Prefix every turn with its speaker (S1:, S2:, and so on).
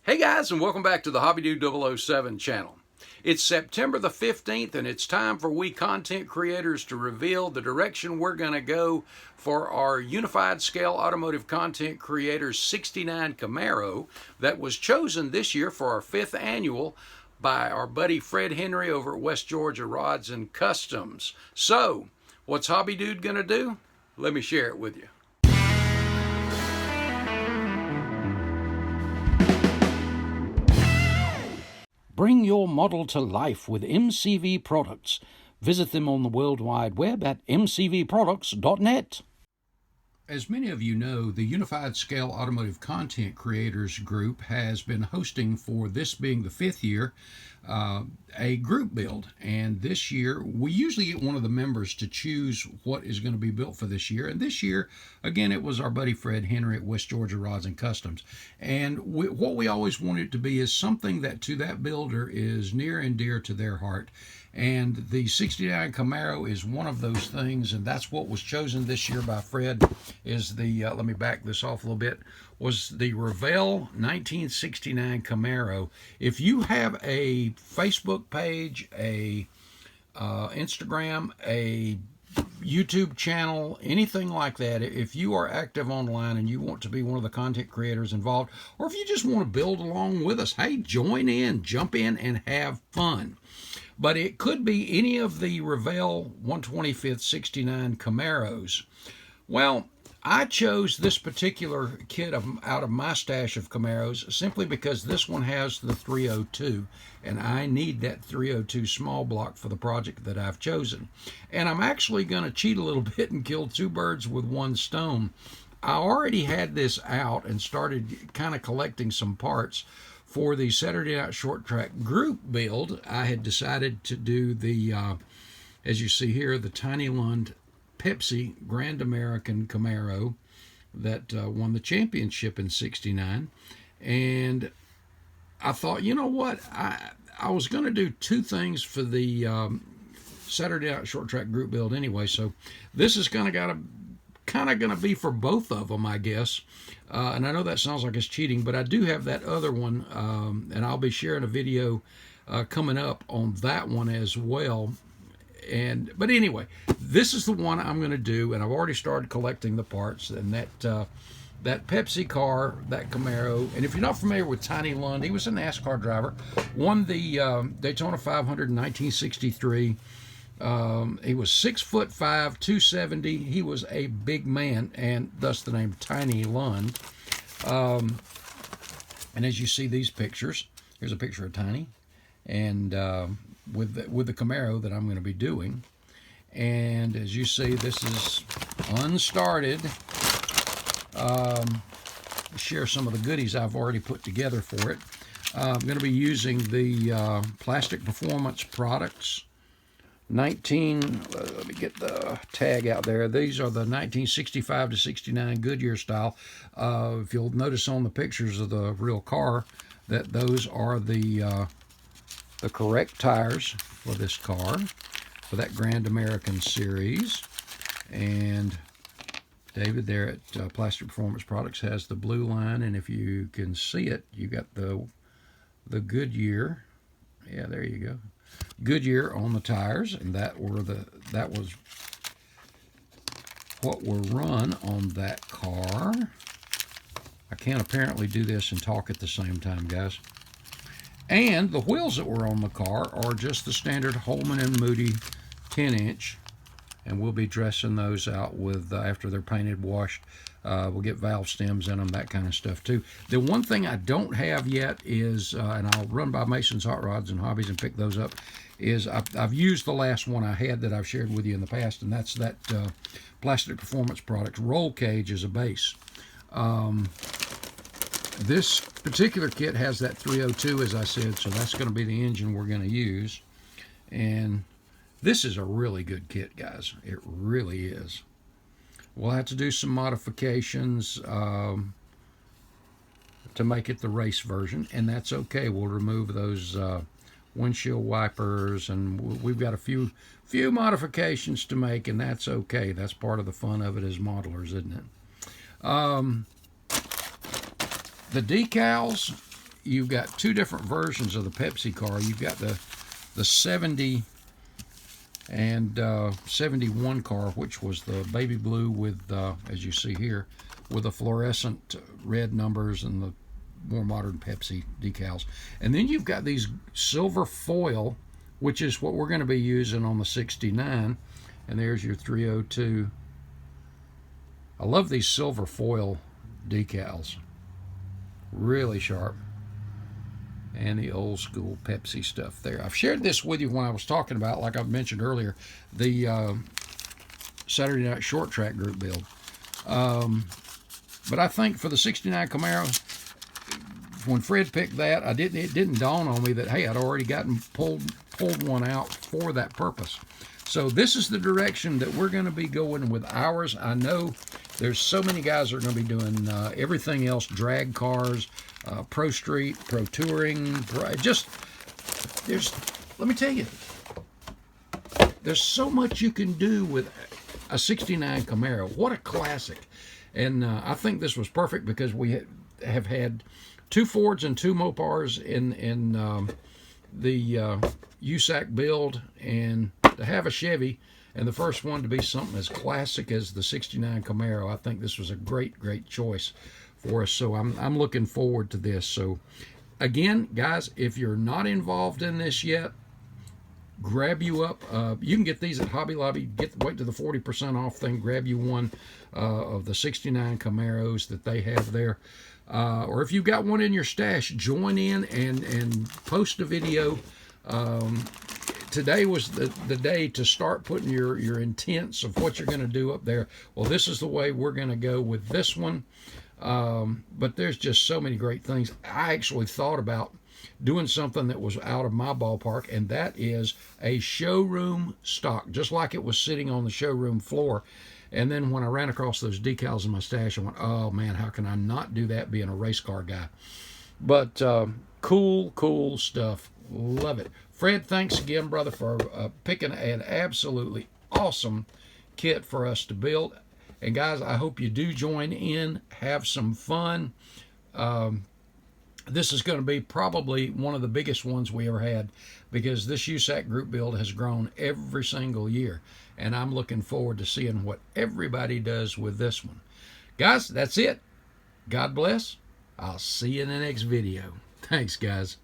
S1: Hey guys, and welcome back to the Hobby Dude 007 channel. It's September the 15th, and it's time for we content creators to reveal the direction we're going to go for our Unified Scale Automotive Content Creators 69 Camaro that was chosen this year for our 5th annual by our buddy Fred Henry over at West Georgia Rods and Customs. So, what's Hobby Dude going to do? Let me share it with you. Bring your model to life with MCV products. Visit them on the World Wide Web at mcvproducts.net. As many of you know, the Unified Scale Automotive Content Creators Group has been hosting, for this being the 5th year, a group build. And this year, we usually get one of the members to choose what is going to be built for this year. And this year, again, it was our buddy Fred Henry at West Georgia Rods and Customs. And what we always want it to be is something that to that builder is near and dear to their heart. And the 69 Camaro is one of those things, and that's what was chosen this year by Fred, is the, let me back this off a little bit, was the Revell 1969 Camaro. If you have a Facebook page, a Instagram, a YouTube channel, anything like that, if you are active online and you want to be one of the content creators involved, or if you just want to build along with us, hey, join in, jump in, and have fun. But it could be any of the Revell 125th 69 Camaros. Well, I chose this particular kit out of my stash of Camaros simply because this one has the 302, and I need that 302 small block for the project that I've chosen. And I'm actually going to cheat a little bit and kill two birds with one stone. I already had this out and started kind of collecting some parts. For the Saturday Night Short Track group build, I had decided to do the, as you see here, the Tiny Lund Pepsi Grand American Camaro that won the championship in '69. And I thought, you know what, I was going to do two things for the Saturday Night Short Track group build anyway, so this is kind of going to be for both of them, I guess. And I know that sounds like it's cheating, but I do have that other one, and I'll be sharing a video coming up on that one as well. But anyway, this is the one I'm going to do, and I've already started collecting the parts. And that Pepsi car, that Camaro, and if you're not familiar with Tiny Lund, he was a NASCAR driver, won the Daytona 500 in 1963. He was 6'5", 270. He was a big man, and thus the name Tiny Lund. And as you see these pictures, here's a picture of Tiny, and with the Camaro that I'm going to be doing. And as you see, this is unstarted. Share some of the goodies I've already put together for it. I'm going to be using the Plastic Performance Products. Let me get the tag out there. These are the 1965 to 69 Goodyear style. If you'll notice on the pictures of the real car, that those are the correct tires for this car, for that Grand American Series. And David there at Plastic Performance Products has the blue line, and if you can see it, you got the Goodyear. Yeah, there you go. Goodyear on the tires, and that was what were run on that car. I can't apparently do this and talk at the same time, guys. And the wheels that were on the car are just the standard Holman and Moody 10-inch, and we'll be dressing those out with after they're painted, washed. We'll get valve stems in them, that kind of stuff too. The one thing I don't have yet is, and I'll run by Mason's Hot Rods and Hobbies and pick those up, is I've used the last one I had that I've shared with you in the past, and that's that Plastic Performance Products roll cage as a base. This particular kit has that 302, as I said, so that's going to be the engine we're going to use. And this is a really good kit, guys. It really is. We'll have to do some modifications to make it the race version, and that's okay. We'll remove those windshield wipers, and we've got a few modifications to make, and that's okay. That's part of the fun of it as modelers, isn't it? The decals, you've got two different versions of the Pepsi car. You've got the 70 and 71 car, which was the baby blue with, as you see here, with the fluorescent red numbers and the more modern Pepsi decals. And then you've got these silver foil, which is what we're going to be using on the 69. And there's your 302. I love these silver foil decals. Really sharp. And the old school Pepsi stuff there. I've shared this with you when I was talking about, like I mentioned earlier, the Saturday Night Short Track group build. But I think for the 69 Camaro, when Fred picked that, it didn't dawn on me that, hey, I'd already pulled one out for that purpose. So this is the direction that we're going to be going with ours. I know there's so many guys that are going to be doing everything else, drag cars, pro street, pro touring, let me tell you, there's so much you can do with a 69 Camaro. What a classic. And I think this was perfect because we have had two Fords and two Mopars in the USACC build, and to have a Chevy and the first one to be something as classic as the 69 Camaro, I think this was a great choice for us. So I'm looking forward to this. So again, guys, if you're not involved in this yet, grab you up. You can get these at Hobby Lobby. Wait to the 40% off thing. Grab you one of the 69 Camaros that they have there. Or if you've got one in your stash, join in and post a video. Today was the day to start putting your intents of what you're going to do up there. Well, this is the way we're going to go with this one. But there's just so many great things. I actually thought about doing something that was out of my ballpark, and that is a showroom stock, just like it was sitting on the showroom floor. And then when I ran across those decals in my stash, I went, oh man, how can I not do that being a race car guy? But cool stuff. Love it. Fred, thanks again, brother, for picking an absolutely awesome kit for us to build. And guys, I hope you do join in, have some fun. This is going to be probably one of the biggest ones we ever had, because this USACC group build has grown every single year. And I'm looking forward to seeing what everybody does with this one. Guys, that's it. God bless. I'll see you in the next video. Thanks, guys.